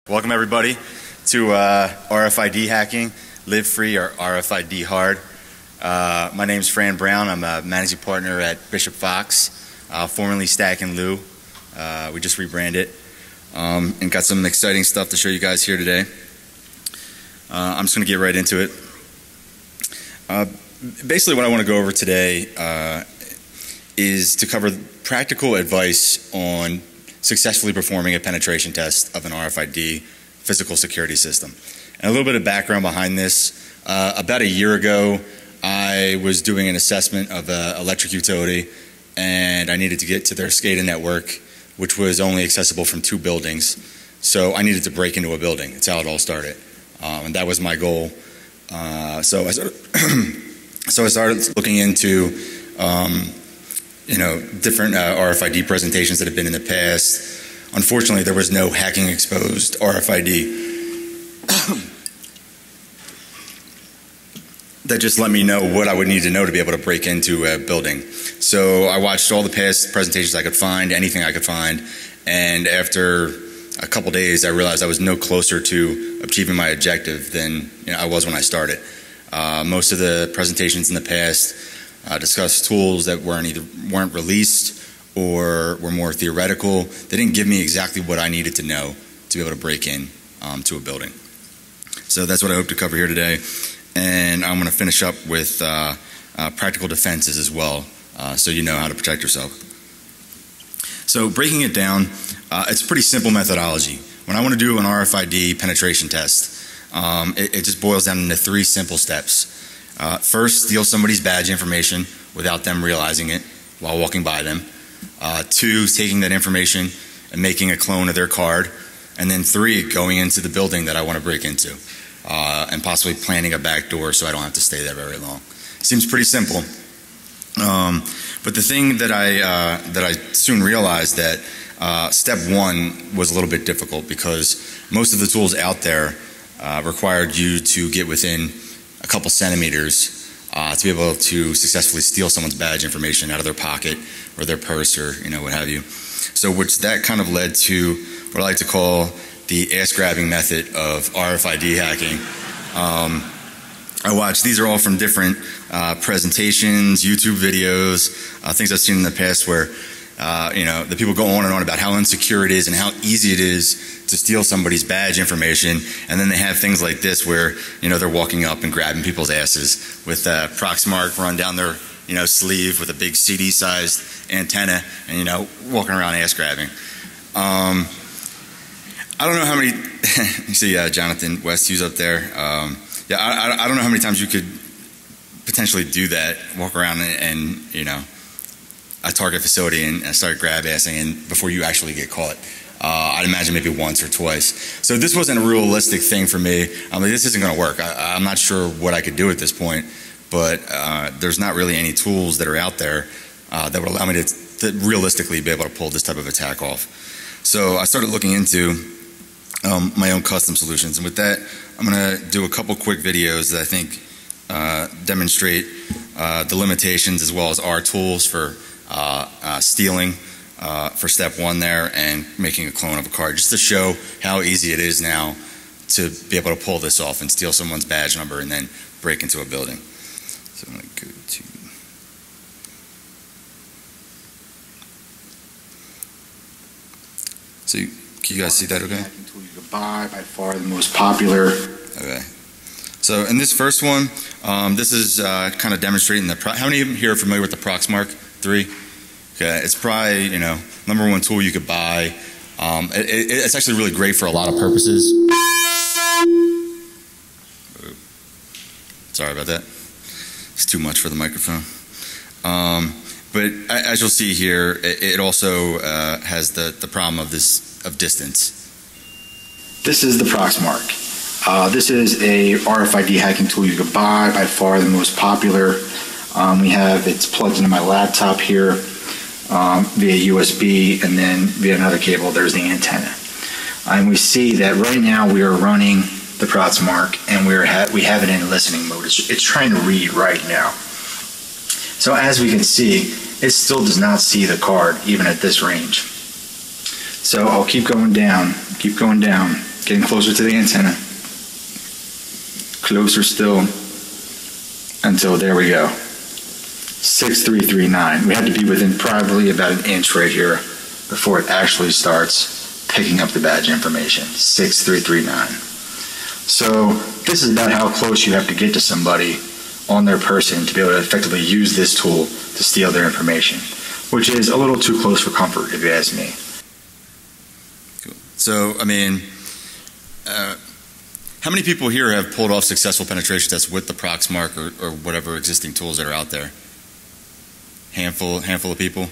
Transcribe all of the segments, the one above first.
Welcome everybody to RFID hacking, live free or RFID hard. My name's Fran Brown. I'm a managing partner at Bishop Fox, formerly Stack and Lou. We just rebranded and got some exciting stuff to show you guys here today. I'm just going to get right into it. Basically what I want to go over today is to cover practical advice on successfully performing a penetration test of an RFID physical security system. And a little bit of background behind this. About a year ago, I was doing an assessment of an electric utility, and I needed to get to their SCADA network, which was only accessible from 2 buildings. So I needed to break into a building. That's how it all started. And that was my goal. So I started looking into different RFID presentations that have been in the past. Unfortunately, there was no hacking exposed RFID that just let me know what I would need to know to be able to break into a building. So I watched all the past presentations I could find, anything I could find, and after a couple days I realized I was no closer to achieving my objective than I was when I started. Most of the presentations in the past discussed tools that weren't released or were more theoretical. They didn't give me exactly what I needed to know to be able to break in to a building. So that's what I hope to cover here today. And I'm going to finish up with practical defenses as well, so you know how to protect yourself. So breaking it down, it's a pretty simple methodology. When I want to do an RFID penetration test, it just boils down into 3 simple steps. First, steal somebody's badge information without them realizing it while walking by them. 2, taking that information and making a clone of their card. And then 3, going into the building that I want to break into and possibly planting a back door so I don't have to stay there very long. Seems pretty simple. But the thing that I soon realized that step 1 was a little bit difficult, because most of the tools out there required you to get within a couple centimeters to be able to successfully steal someone's badge information out of their pocket or their purse or what have you. So that kind of led to what I like to call the ass grabbing method of RFID hacking. I watched, these are all from different presentations, YouTube videos, things I've seen in the past where the people go on and on about how insecure it is and how easy it is to steal somebody's badge information, and then they have things like this where they're walking up and grabbing people's asses with a Proxmark run down their sleeve with a big CD-sized antenna, and walking around ass grabbing. I don't know how many you see Jonathan Westhew's up there. I don't know how many times you could potentially do that, walk around and a target facility and start grab-assing and before you actually get caught. I'd imagine maybe once or twice. So this wasn't a realistic thing for me. I'm like, this isn't going to work. I'm not sure what I could do at this point, but there's not really any tools that are out there that would allow me to realistically be able to pull this type of attack off. So I started looking into my own custom solutions, and with that I'm going to do a couple quick videos that I think demonstrate the limitations as well as our tools for stealing for step 1 there and making a clone of a card, just to show how easy it is now to be able to pull this off and steal someone's badge number and then break into a building. So I'm going to go to can you guys see that okay? Tool you could buy, by far the most popular. Okay. So in this first one, this is kind of demonstrating how many of you here are familiar with the Proxmark 3? Okay, it's probably #1 tool you could buy. It's actually really great for a lot of purposes. Sorry about that. It's too much for the microphone. But as you'll see here, it also has the problem of distance. This is the Proxmark. This is a RFID hacking tool you could buy, by far the most popular. It's plugged into my laptop here via USB, and then via another cable there's the antenna. And we see that right now we are running the Proxmark, and we have it in listening mode. It's trying to read right now. So as we can see, it still does not see the card even at this range. So I'll keep going down, getting closer to the antenna. Closer still until there we go. 6339. We had to be within probably about an inch right here before it actually starts picking up the badge information. 6339. So this is about how close you have to get to somebody on their person to be able to effectively use this tool to steal their information, which is a little too close for comfort, if you ask me. Cool. So, I mean, how many people here have pulled off successful penetration tests with the Proxmark or whatever existing tools that are out there? Handful of people.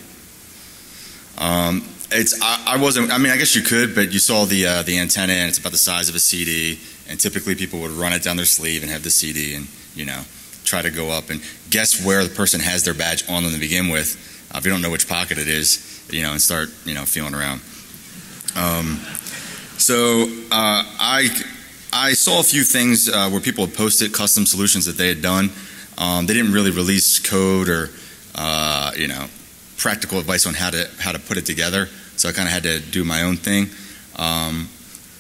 I guess you could, but you saw the antenna, and it's about the size of a CD, and typically people would run it down their sleeve and have the CD and, you know, try to go up and guess where the person has their badge on them to begin with. If you don't know which pocket it is, you know, and start, you know, feeling around. I saw a few things where people had posted custom solutions that they had done. They didn't really release code or you know, practical advice on how to put it together, so I kind of had to do my own thing.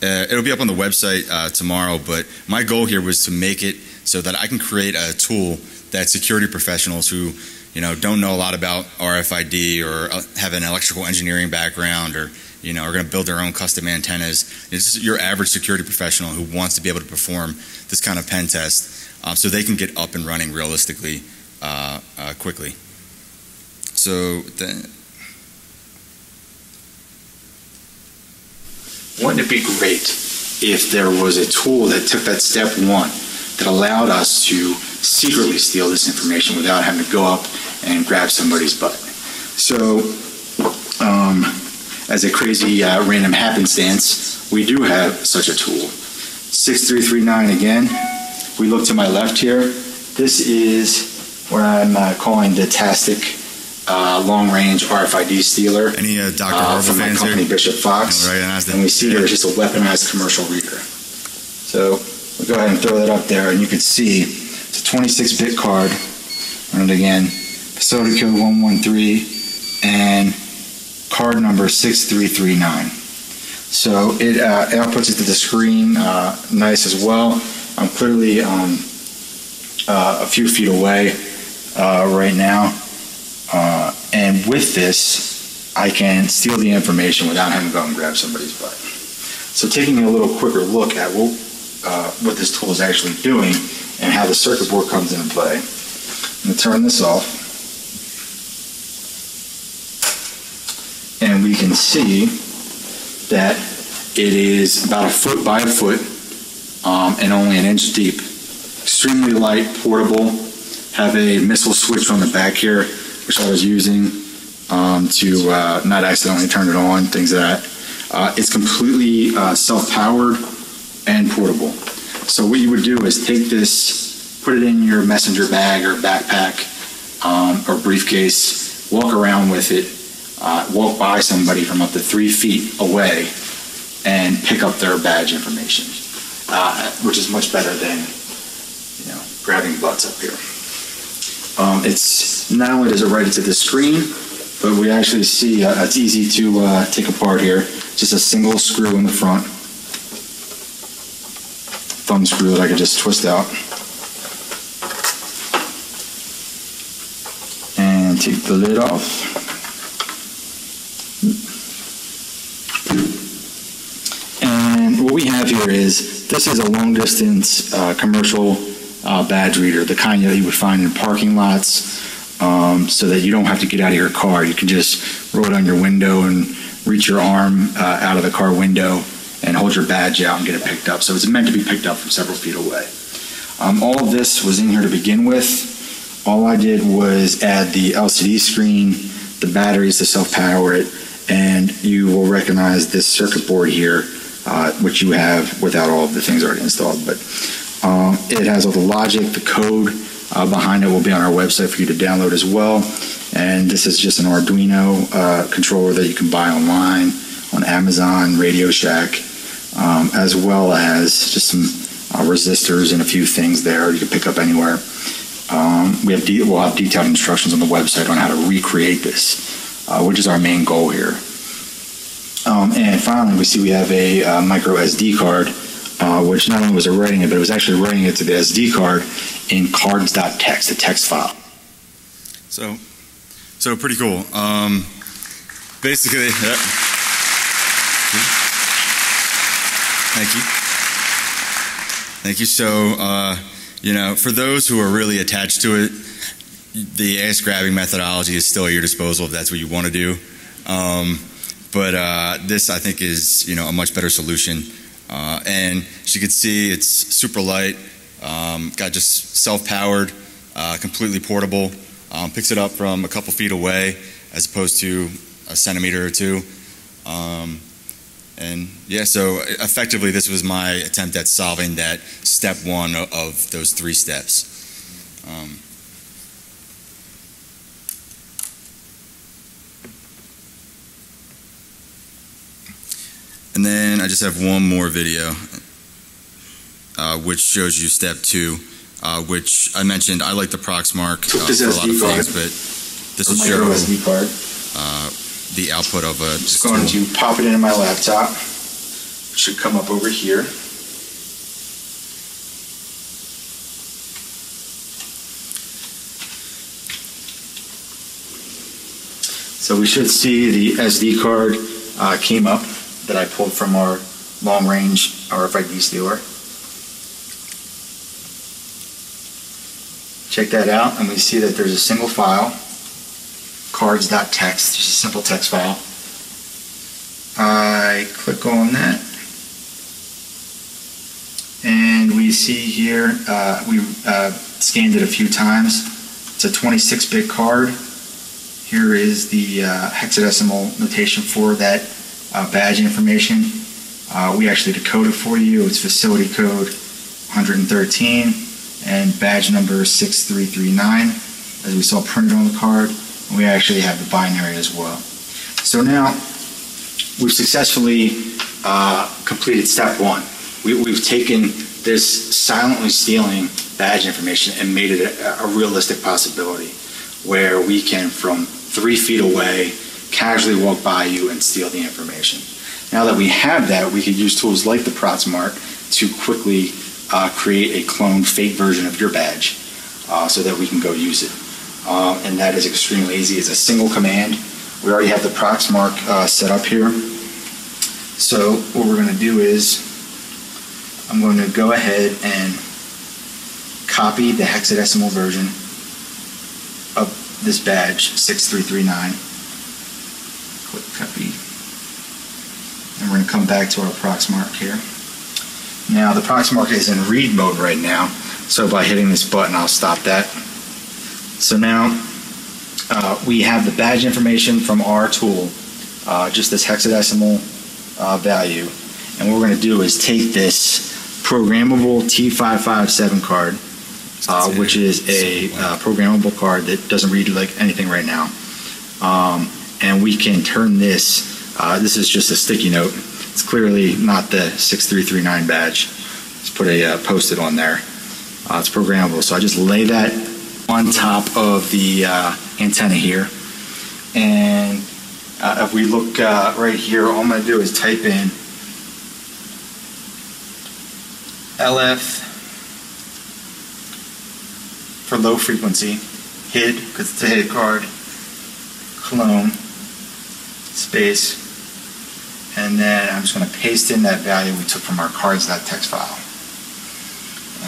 It'll be up on the website tomorrow, but my goal here was to make it so that I can create a tool that security professionals who, you know, don't know a lot about RFID or have an electrical engineering background or, you know, are going to build their own custom antennas. It's just your average security professional who wants to be able to perform this kind of pen test so they can get up and running realistically quickly. So wouldn't it be great if there was a tool that took that step one that allowed us to secretly steal this information without having to go up and grab somebody's butt? So, as a crazy random happenstance, we do have such a tool. 6339 again. We look to my left here. This is what I'm calling the Tastic long-range RFID stealer. Any Dr. Harville from my fans company, here? Bishop Fox. And we see there's just a weaponized commercial reader. So we'll go ahead and throw that up there, and you can see it's a 26-bit card. Run it again. Facility code 113 and card number 6339. So it outputs it to the screen nice as well. I'm clearly a few feet away right now. And with this, I can steal the information without having to go and grab somebody's butt. So taking a little quicker look at what this tool is actually doing and how the circuit board comes into play. I'm going to turn this off. And we can see that it is about a foot by a foot and only an inch deep. Extremely light, portable. Have a missile switch on the back here, which I was using to not accidentally turn it on, things like that. It's completely self-powered and portable. So what you would do is take this, put it in your messenger bag or backpack or briefcase, walk around with it, walk by somebody from up to 3 feet away and pick up their badge information, which is much better than, you know, grabbing butts up here. It's not only does it write it to the screen, but we actually see it's easy to take apart here. Just a single screw in the front, thumb screw that I could just twist out, and take the lid off. And what we have here is, this is a long distance commercial badge reader, the kind that you would find in parking lots, so that you don't have to get out of your car. You can just roll it on your window and reach your arm out of the car window and hold your badge out and get it picked up. So it's meant to be picked up from several feet away. All of this was in here to begin with. All I did was add the LCD screen, the batteries to self-power it, and you will recognize this circuit board here, which you have without all of the things already installed. But it has all the logic, the code behind it will be on our website for you to download as well. And this is just an Arduino controller that you can buy online on Amazon, Radio Shack, as well as just some resistors and a few things there you can pick up anywhere. We'll have detailed instructions on the website on how to recreate this, which is our main goal here. And finally, we see we have a microSD card, which not only was it writing it, but it was actually writing it to the SD card in cards.txt, a text file. So pretty cool. Basically, Thank you. So, you know, for those who are really attached to it, the ass grabbing methodology is still at your disposal if that's what you want to do. But this, I think, is, you know, a much better solution. And as you can see, it's super light, got just self-powered, completely portable, picks it up from a couple feet away as opposed to a centimeter or two. And yeah, so effectively this was my attempt at solving that step one of those 3 steps. And then I just have one more video, which shows you step 2, which I mentioned. I like the Proxmark for a lot of things, but this will show microSD card. The output of a Just going to pop it into my laptop. It should come up over here. So we should see the SD card came up that I pulled from our long-range RFID stealer. Check that out, and we see that there's a single file, cards.txt, just a simple text file. I click on that, and we see here, we scanned it a few times. It's a 26-bit card. Here is the hexadecimal notation for that badge information. We actually decode it for you. It's facility code 113 and badge number 6339, as we saw printed on the card. And we actually have the binary as well. So now we've successfully completed step 1. We've taken this silently stealing badge information and made it a realistic possibility where we can, from 3 feet away, casually walk by you and steal the information. Now that we have that, we could use tools like the Proxmark to quickly create a cloned fake version of your badge so that we can go use it. And that is extremely easy. It's a single command. We already have the Proxmark set up here. So what we're going to do is I'm going to go ahead and copy the hexadecimal version of this badge, 6339. Click copy. And we're going to come back to our Proxmark here. Now the Proxmark is in read mode right now, so by hitting this button I'll stop that. So now we have the badge information from our tool, just this hexadecimal value, and what we're going to do is take this programmable T557 card, which is a programmable card that doesn't read like anything right now, and we can turn this. This is just a sticky note. It's clearly not the 6339 badge. Just put a post-it on there. It's programmable, so I just lay that on top of the antenna here, and if we look right here, all I'm going to do is type in LF for low frequency, HID, because it's a HID card, clone, space, and then I'm just going to paste in that value we took from our cards.txt file.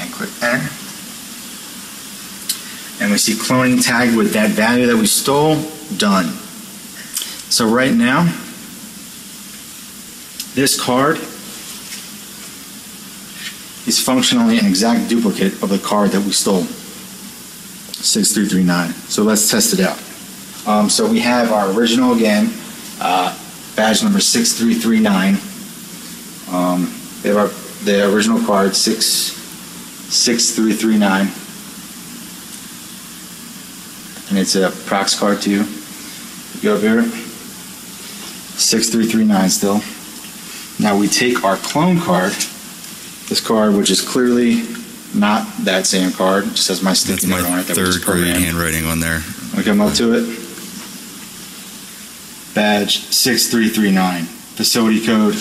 And click enter. And we see cloning tagged with that value that we stole, done. So right now, this card is functionally an exact duplicate of the card that we stole, 6339. So let's test it out. So we have our original again, badge number 6339. We have the original card, 6339. And it's a Prox card too. Go up here, 6339 still. Now we take our clone card, this card, which is clearly not that same card, just has my sticky note on it. That third grade handwriting on there. We come up to it. Badge 6339, facility code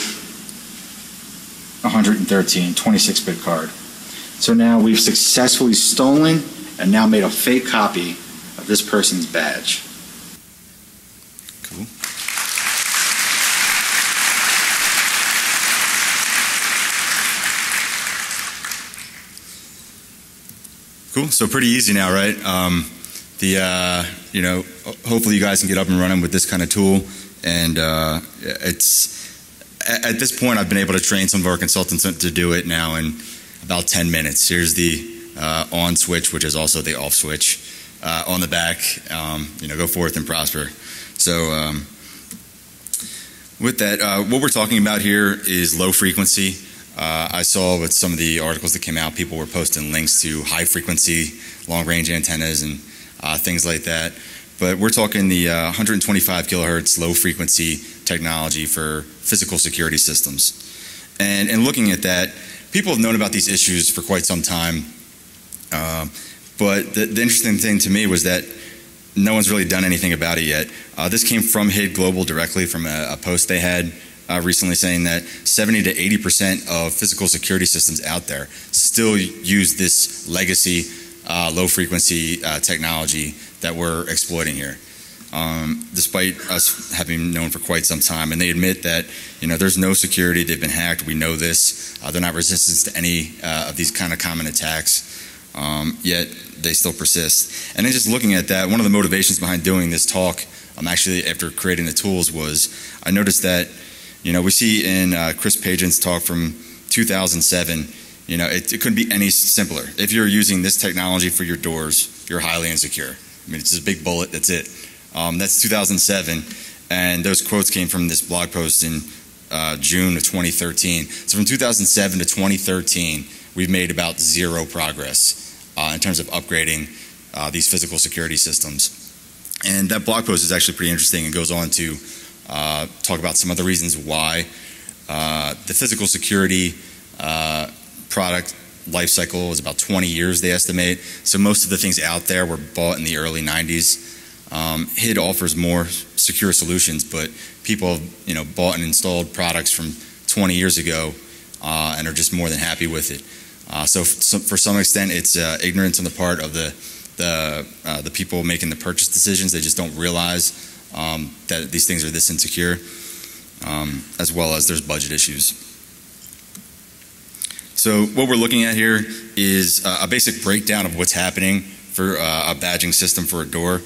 113, 26-bit card. So now we've successfully stolen and now made a fake copy of this person's badge. Cool. Cool. So pretty easy now, right? You know, hopefully you guys can get up and running with this kind of tool. And it's at this point I've been able to train some of our consultants to do it now in about 10 minutes. Here's the on switch, which is also the off switch on the back. You know, go forth and prosper. So with that, what we're talking about here is low frequency. I saw with some of the articles that came out, people were posting links to high frequency, long range antennas and things like that. But we're talking the 125 kilohertz low frequency technology for physical security systems. And looking at that, people have known about these issues for quite some time. But the interesting thing to me was that no one's really done anything about it yet. This came from HID Global directly from a post they had recently saying that 70 to 80% of physical security systems out there still use this legacy low frequency technology that we're exploiting here, despite us having known for quite some time. And they admit that, you know, there's no security, they've been hacked, we know this, they're not resistant to any of these kind of common attacks, yet they still persist. And then just looking at that, one of the motivations behind doing this talk, actually after creating the tools, was I noticed that, you know, we see in Chris Pagin's talk from 2007, you know, it couldn't be any simpler. If you're using this technology for your doors, you're highly insecure. I mean, it's just a big bullet, that's it. That's 2007, and those quotes came from this blog post in June of 2013. So from 2007 to 2013, we've made about zero progress in terms of upgrading these physical security systems. And that blog post is actually pretty interesting and goes on to talk about some of the reasons why the physical security product life cycle is about 20 years, they estimate. So most of the things out there were bought in the early 90s. HID offers more secure solutions, but people have, you know, bought and installed products from 20 years ago and are just more than happy with it. So for some extent, it's ignorance on the part of the people making the purchase decisions. They just don't realize that these things are this insecure, as well as there's budget issues. So what we're looking at here is a basic breakdown of what's happening for a badging system for a door.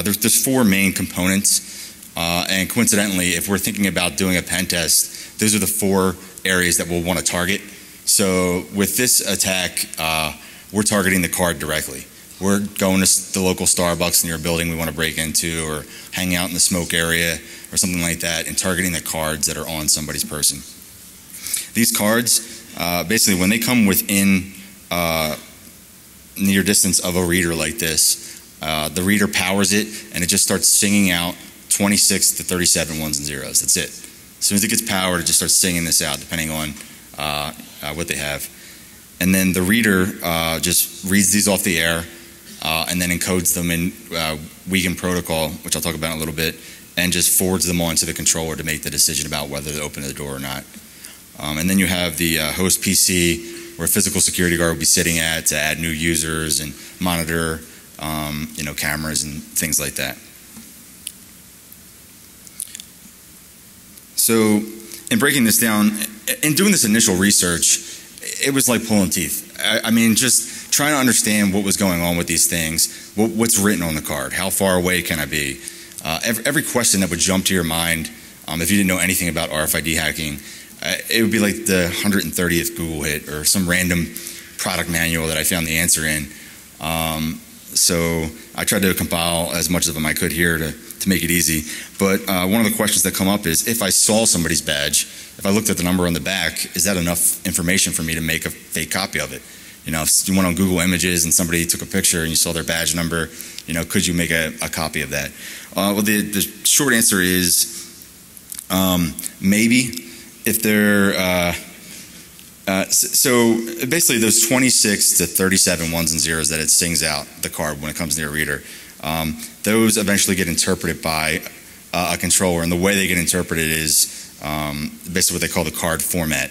There's four main components, and coincidentally, if we're thinking about doing a pen test, those are the four areas that we'll want to target. So with this attack, we're targeting the card directly. We're going to the local Starbucks near a building we want to break into, or hang out in the smoke area or something like that, and targeting the cards that are on somebody's person. These cards, basically when they come within near distance of a reader like this, the reader powers it and it just starts singing out 26 to 37 ones and zeros. That's it. As soon as it gets powered, it just starts singing this out depending on what they have. And then the reader just reads these off the air and then encodes them in Wiegand protocol, which I'll talk about in a little bit, and just forwards them on to the controller to make the decision about whether to open the door or not. And then you have the host PC, where a physical security guard will be sitting at to add new users and monitor you know, cameras and things like that. So in breaking this down, in doing this initial research, it was like pulling teeth. I mean, just trying to understand what was going on with these things, what's written on the card, how far away can I be? Every question that would jump to your mind, if you didn't know anything about RFID hacking, it would be like the 130th Google hit or some random product manual that I found the answer in. So I tried to compile as much of them I could here to make it easy. But one of the questions that come up is, if I saw somebody's badge, if I looked at the number on the back, is that enough information for me to make a fake copy of it? You know, if you went on Google Images and somebody took a picture and you saw their badge number, you know, could you make a copy of that? Well, the short answer is maybe. If they're so basically those 26 to 37 ones and zeros that it sings out the card when it comes near a reader, those eventually get interpreted by a controller, and the way they get interpreted is basically what they call the card format,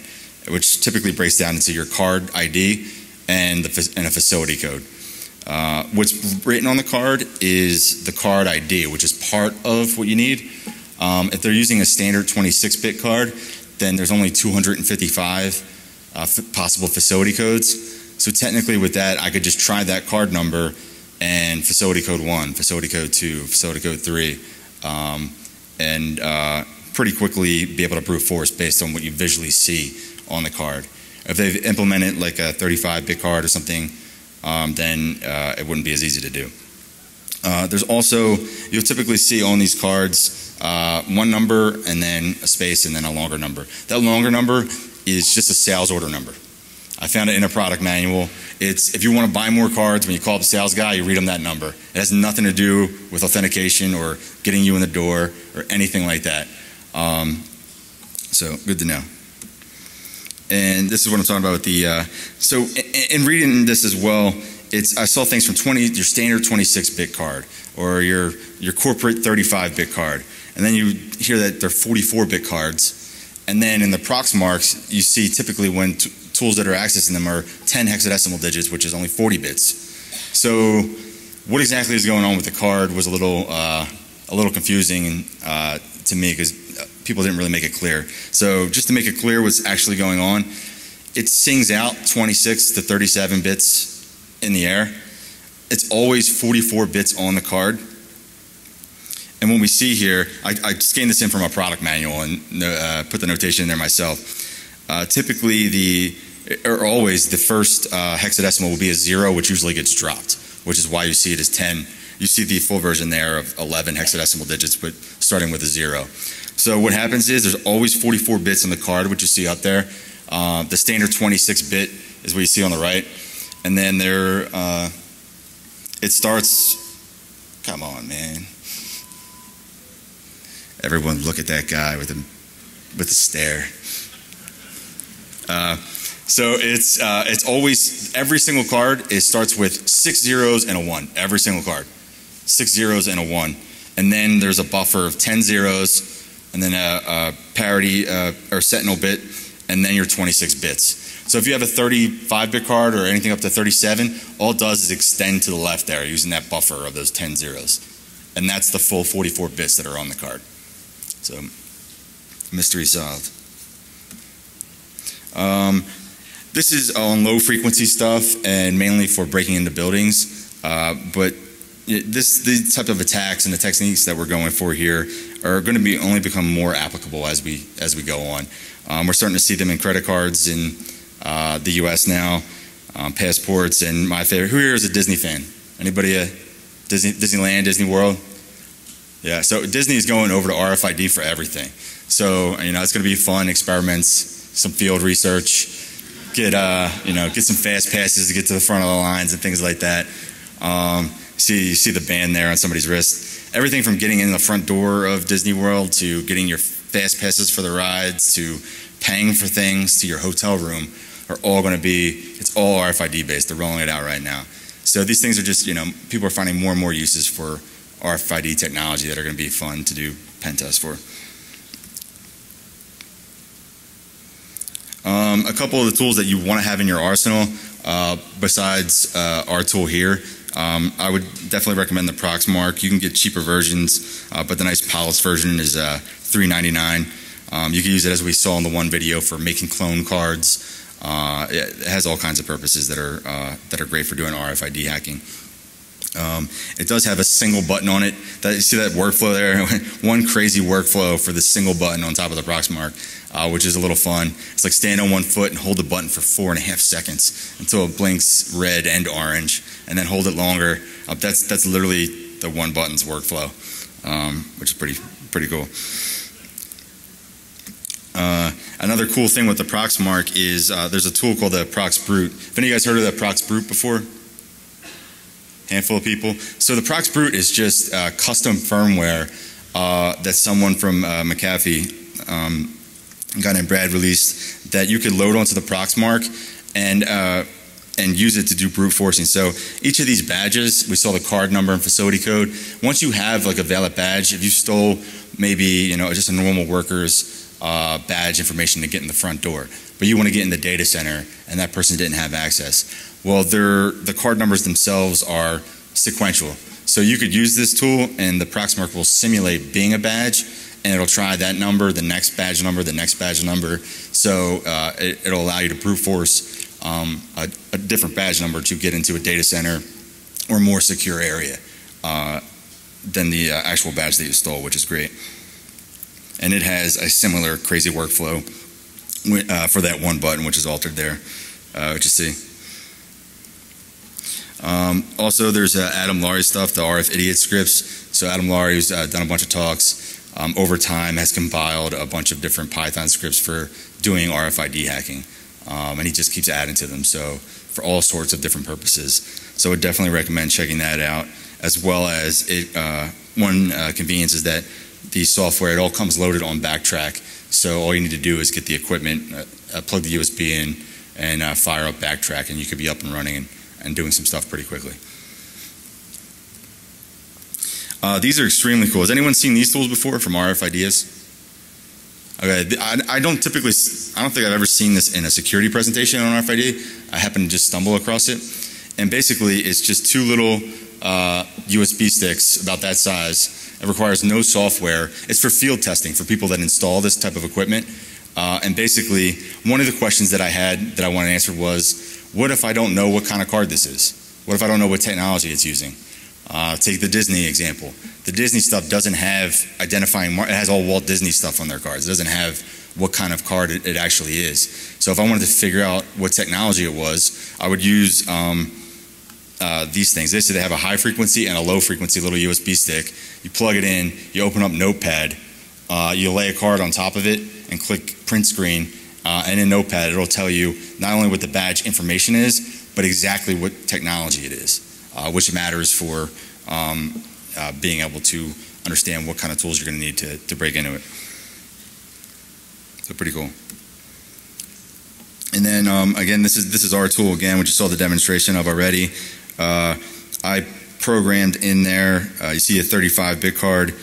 which typically breaks down into your card ID and a facility code. What's written on the card is the card ID, which is part of what you need. If they're using a standard 26-bit card, then there's only 255 possible facility codes. So technically with that, I could just try that card number and facility code 1, facility code 2, facility code 3, and pretty quickly be able to brute force based on what you visually see on the card. If they've implemented like a 35-bit card or something, then it wouldn't be as easy to do. There's also, you'll typically see on these cards one number and then a space and then a longer number. That longer number is just a sales order number. I found it in a product manual. It's if you want to buy more cards, when you call up the sales guy, you read them that number. It has nothing to do with authentication or getting you in the door or anything like that. So good to know. And this is what I'm talking about with the, so in reading this as well, I saw things from your standard 26-bit card or your corporate 35-bit card. And then you hear that they're 44-bit cards. And then in the Proxmarks, you see typically when tools that are accessing them are 10 hexadecimal digits, which is only 40 bits. So what exactly is going on with the card was a little confusing to me because people didn't really make it clear. So just to make it clear what's actually going on, it sings out 26 to 37 bits in the air. It's always 44 bits on the card. And when we see here, I scanned this in from a product manual and put the notation in there myself. Typically, always the first hexadecimal will be a 0, which usually gets dropped, which is why you see it as 10. You see the full version there of 11 hexadecimal digits, but starting with a 0. So what happens is there's always 44 bits on the card, which you see up there. The standard 26-bit is what you see on the right. And then there, it starts, come on, man. Everyone look at that guy with the stare. So it's always, every single card, it starts with 6 zeros and a 1. Every single card. 6 zeros and a 1. And then there's a buffer of 10 zeros, and then a parity or sentinel bit, and then your 26 bits. So if you have a 35-bit card or anything up to 37, all it does is extend to the left there using that buffer of those 10 zeros. And that's the full 44 bits that are on the card. So, mystery solved. This is on low frequency stuff and mainly for breaking into buildings. But these type of attacks and the techniques that we're going for here are going to only become more applicable as we go on. We're starting to see them in credit cards in the U.S. now, passports, and my favorite. Who here is a Disney fan? Anybody a Disneyland, Disney World? Yeah, so Disney is going over to RFID for everything. So, it's going to be fun experiments, some field research, get some fast passes to get to the front of the lines and things like that. You see the band there on somebody's wrist. Everything from getting in the front door of Disney World to getting your fast passes for the rides to paying for things to your hotel room are all going to be, it's all RFID based. They're rolling it out right now. So these things are just, people are finding more and more uses for RFID technology that are going to be fun to do pen tests for. A couple of the tools that you want to have in your arsenal, besides our tool here, I would definitely recommend the Proxmark. You can get cheaper versions, but the nice polished version is $3.99. You can use it, as we saw in the one video, for making clone cards. It has all kinds of purposes that are great for doing RFID hacking. It does have a single button on it. You see that workflow there? One crazy workflow for the single button on top of the Proxmark, which is a little fun. It's like stand on one foot and hold the button for 4.5 seconds until it blinks red and orange, and then hold it longer. That's literally the one button's workflow, which is pretty cool. Another cool thing with the Proxmark is there's a tool called the Prox Brute. Have any of you guys heard of the Prox Brute before? Handful of people. So the Prox Brute is just custom firmware that someone from McAfee, a guy named Brad, released that you could load onto the Proxmark and use it to do brute forcing. So each of these badges, we saw the card number and facility code. Once you have like a valid badge, if you stole maybe just a normal worker's badge information to get in the front door, but you want to get in the data center and that person didn't have access. Well, the card numbers themselves are sequential. So you could use this tool and the Proxmark will simulate being a badge and it'll try that number, the next badge number, the next badge number. So it'll allow you to brute force a different badge number to get into a data center or more secure area than the actual badge that you stole, which is great. And it has a similar crazy workflow for that one button, which is altered there, which you see. Also, there's Adam Laurie stuff, the RF Idiot scripts. So Adam Laurie, who's done a bunch of talks, over time has compiled a bunch of different Python scripts for doing RFID hacking. And he just keeps adding to them, so for all sorts of different purposes. So I would definitely recommend checking that out, as well as one convenience is that the software, it all comes loaded on Backtrack. So all you need to do is get the equipment, plug the USB in, and fire up Backtrack, and you could be up and running and doing some stuff pretty quickly. These are extremely cool. Has anyone seen these tools before from RFIDs? Okay, I don't think I've ever seen this in a security presentation on RFID. I happened to just stumble across it. And basically, it's just two little USB sticks about that size. It requires no software. It's for field testing for people that install this type of equipment. And basically, one of the questions that I had that I wanted to answer was, what if I don't know what kind of card this is? What if I don't know what technology it's using? Take the Disney example. The Disney stuff doesn't have identifying, it has all Walt Disney stuff on their cards. It doesn't have what kind of card it actually is. So if I wanted to figure out what technology it was, I would use these things. They have a high frequency and a low frequency little USB stick. You plug it in, you open up Notepad, you lay a card on top of it and click print screen, and in Notepad it'll tell you not only what the badge information is, but exactly what technology it is, which matters for being able to understand what kind of tools you're going to need to break into it. So pretty cool. And then again, this is our tool again, which you saw the demonstration of already. I programmed in there, you see a 35-bit card.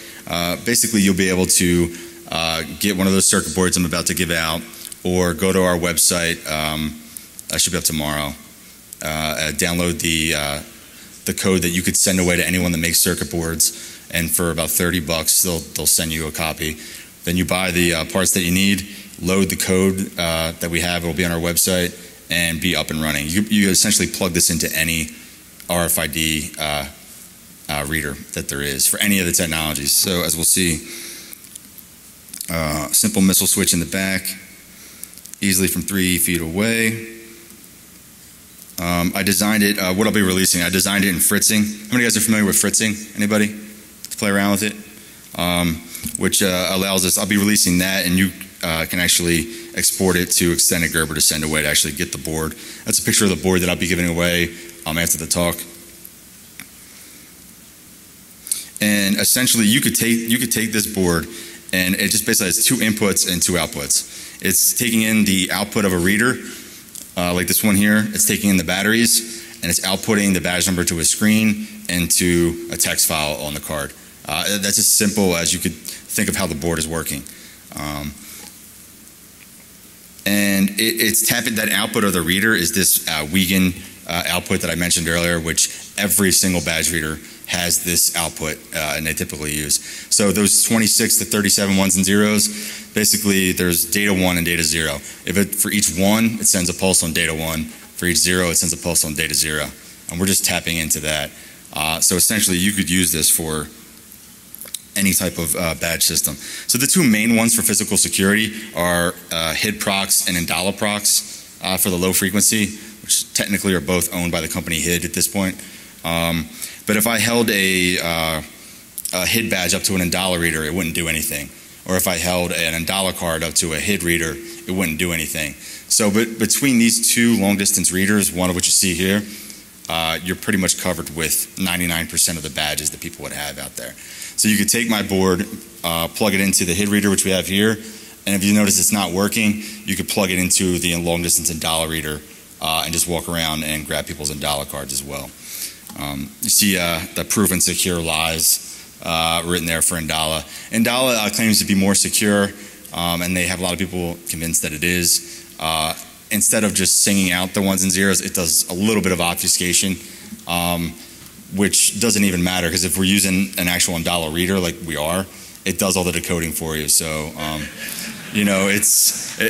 Basically, you'll be able to get one of those circuit boards I'm about to give out, or go to our website. I should be up tomorrow. Download the code that you could send away to anyone that makes circuit boards, and for about $30, they'll send you a copy. Then you buy the parts that you need, load the code that we have. It will be on our website and be up and running. You essentially plug this into any RFID reader that there is for any of the technologies. So as we'll see, simple missile switch in the back, easily from 3 feet away. I designed it, what I'll be releasing, I designed it in fritzing. How many of you guys are familiar with fritzing? Anybody? Let's play around with it. Which allows us, I'll be releasing that, and you can actually export it to extended Gerber to send away to actually get the board. That's a picture of the board that I'll be giving away after the talk. And essentially, you could take this board, and it just basically has 2 inputs and 2 outputs. It's taking in the output of a reader, like this one here. It's taking in the batteries, and it's outputting the badge number to a screen and to a text file on the card. That's as simple as you could think of how the board is working. And it's tapping that output of the reader is this Wiegand output that I mentioned earlier, which every single badge reader has this output, and they typically use. So those 26 to 37 ones and zeros, basically there's data 1 and data 0. For each 1, it sends a pulse on data 1. For each 0, it sends a pulse on data 0. And we're just tapping into that. So essentially you could use this for any type of badge system. So the 2 main ones for physical security are HID-Prox and Indala-Prox for the low frequency, which technically are both owned by the company HID at this point. But if I held a HID badge up to an Indala reader, it wouldn't do anything. Or if I held an Indala card up to a HID reader, it wouldn't do anything. So between these 2 long distance readers, one of which you see here, you're pretty much covered with 99% of the badges that people would have out there. So you could take my board, plug it into the HID reader, which we have here, and if you notice it's not working, you could plug it into the long distance Indala reader and just walk around and grab people's Indala cards as well. You see the proven secure lies written there for Indala. Indala claims to be more secure. and they have a lot of people convinced that it is. Instead of just singing out the ones and zeros, it does a little bit of obfuscation, which doesn't even matter, because if we're using an actual $1 reader like we are, it does all the decoding for you. So, you know, so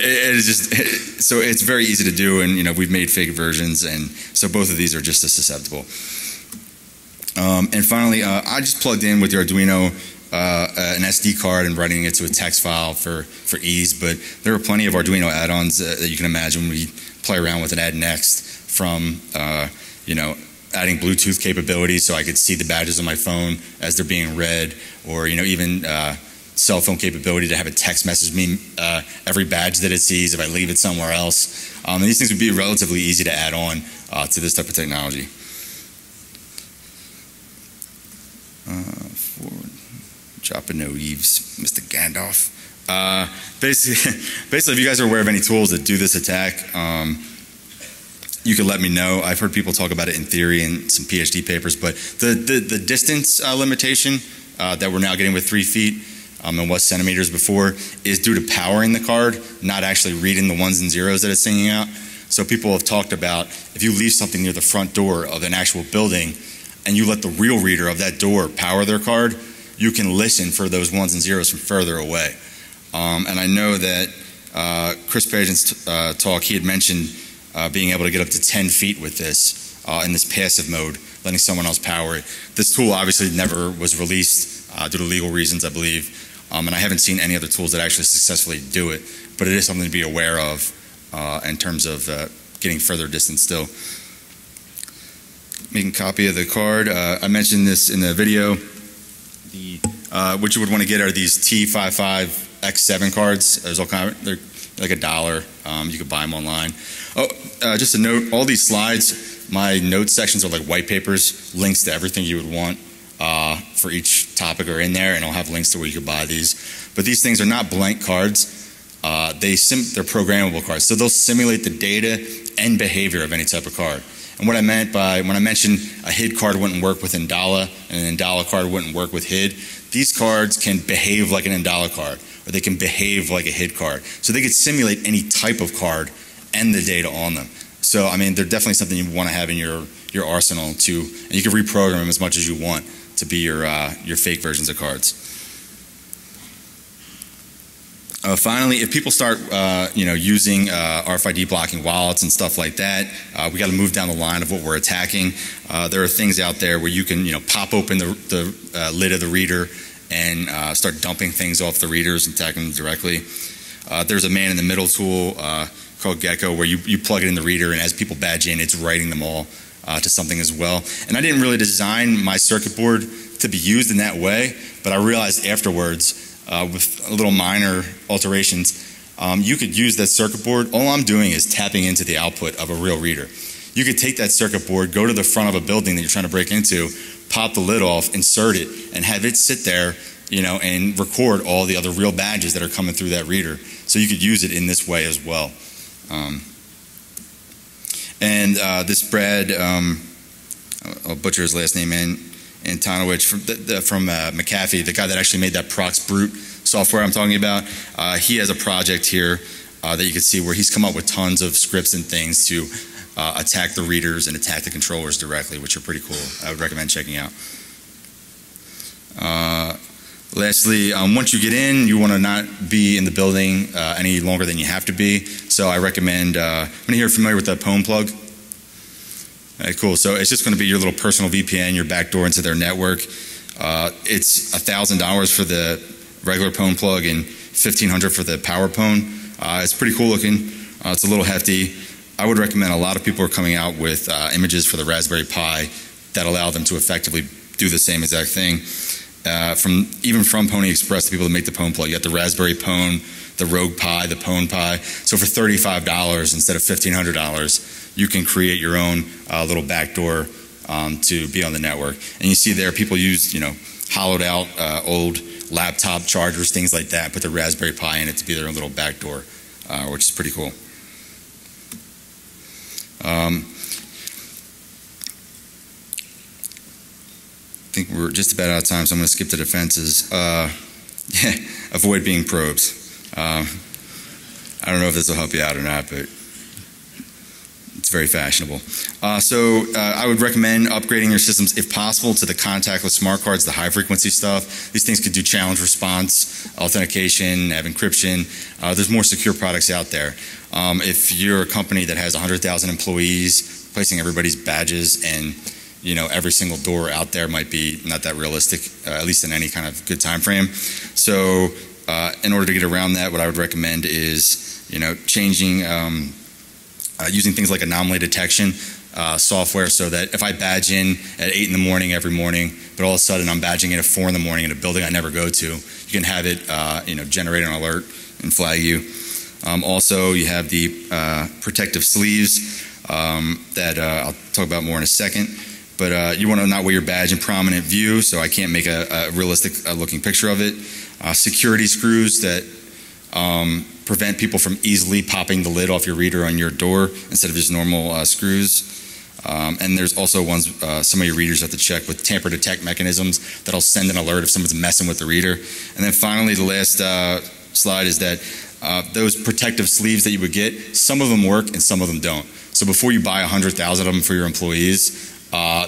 it's very easy to do, and you know, we've made fake versions, and so both of these are just as susceptible. And finally, I just plugged in with the Arduino an SD card and writing it to a text file for ease, but there are plenty of Arduino add-ons that you can imagine when we play around with an add next, from you know, adding Bluetooth capabilities so I could see the badges on my phone as they're being read, or you know, even cell phone capability to have a text message me every badge that it sees if I leave it somewhere else. And these things would be relatively easy to add on to this type of technology. Forward. Dropping no eaves, Mr. Gandalf. Basically, if you guys are aware of any tools that do this attack, you could let me know. I've heard people talk about it in theory and some PhD papers, but the distance limitation that we're now getting with 3 feet and was centimeters before is due to powering the card, not actually reading the ones and zeros that it's singing out. So people have talked about, if you leave something near the front door of an actual building and you let the real reader of that door power their card, you can listen for those ones and zeros from further away. And I know that Chris Pageant's talk, he had mentioned being able to get up to 10 feet with this in this passive mode, letting someone else power it. This tool obviously never was released due to legal reasons, I believe, and I haven't seen any other tools that actually successfully do it, but it is something to be aware of in terms of getting further distance still. Making a copy of the card. I mentioned this in the video. What you would want to get are these T55X7 cards. There's all kind of, they're like $1. You could buy them online. Oh, just a note, all these slides, my notes sections are like white papers, links to everything you would want for each topic are in there, and I'll have links to where you could buy these. But these things are not blank cards. They're programmable cards, so they'll simulate the data and behavior of any type of card. And what I meant by, when I mentioned a HID card wouldn't work with Indala and an Indala card wouldn't work with HID, these cards can behave like an Indala card, or they can behave like a HID card. So they could simulate any type of card and the data on them. So, I mean, they're definitely something you want to have in your arsenal too, and you can reprogram them as much as you want to be your fake versions of cards. Finally, if people start you know, using RFID blocking wallets and stuff like that, we got to move down the line of what we're attacking. There are things out there where you can, you know, pop open the lid of the reader and start dumping things off the readers and attacking them directly. There's a man in the middle tool called Gecko where you plug it in the reader, and as people badge in, it's writing them all to something as well. And I didn't really design my circuit board to be used in that way, but I realized afterwards, with little minor alterations, you could use that circuit board. All I'm doing is tapping into the output of a real reader. You could take that circuit board, go to the front of a building that you're trying to break into, pop the lid off, insert it, and have it sit there, you know, and record all the other real badges that are coming through that reader. So you could use it in this way as well. This Brad, I'll butcher his last name, Antonowicz from McAfee, the guy that actually made that Prox Brute software I'm talking about, he has a project here that you can see where he's come up with tons of scripts and things to attack the readers and attack the controllers directly, which are pretty cool. I would recommend checking out. Lastly, once you get in, you want to not be in the building any longer than you have to be. So I recommend, how many here are familiar with the Pwn plug? Cool, so it's just going to be your little personal VPN, your backdoor into their network. It's $1,000 for the regular Pwn plug and $1,500 for the power Pwn. It's pretty cool looking. It's a little hefty. I would recommend, a lot of people are coming out with images for the Raspberry Pi that allow them to effectively do the same exact thing. Even from Pony Express, the people that make the Pwn plug, you got the Raspberry Pwn, the Rogue Pi, the Pwn Pi. So for $35 instead of $1,500, you can create your own little backdoor to be on the network. And you see there, people use, you know, hollowed out old laptop chargers, things like that, put the Raspberry Pi in it to be their own little backdoor, which is pretty cool. I think we're just about out of time, so I'm going to skip the defenses. Yeah, avoid being probes. I don't know if this will help you out or not, but it's very fashionable. So I would recommend upgrading your systems, if possible, to the contactless smart cards, the high-frequency stuff. These things could do challenge response, authentication, have encryption. There's more secure products out there. If you're a company that has 100,000 employees, placing everybody's badges and every single door out there might be not that realistic, at least in any kind of good time frame. So in order to get around that, what I would recommend is changing, using things like anomaly detection software, so that if I badge in at 8 in the morning every morning, but all of a sudden I'm badging in at 4 in the morning in a building I never go to, you can have it generate an alert and flag you. Also, you have the protective sleeves that I'll talk about more in a second. But you want to not wear your badge in prominent view, so I can't make a realistic looking picture of it. Security screws that prevent people from easily popping the lid off your reader on your door instead of just normal screws. And there's also ones, some of your readers have to check with tamper detect mechanisms that'll send an alert if someone's messing with the reader. And then finally, the last slide is that those protective sleeves that you would get, some of them work and some of them don't. So before you buy 100,000 of them for your employees,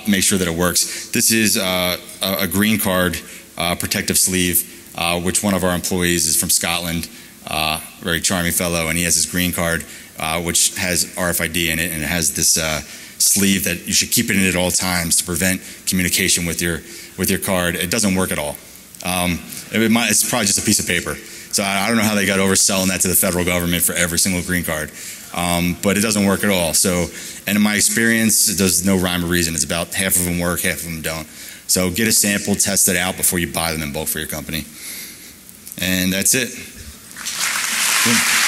make sure that it works. This is a green card protective sleeve, which one of our employees is from Scotland, very charming fellow, and he has his green card, which has RFID in it, and it has this sleeve that you should keep it in at all times to prevent communication with your card. It doesn't work at all. It's probably just a piece of paper. So I don't know how they got overselling that to the federal government for every single green card. But it doesn't work at all. So, and in my experience, there's no rhyme or reason. It's about half of them work, half of them don't. So get a sample, test it out before you buy them in bulk for your company. And that's it. Boom.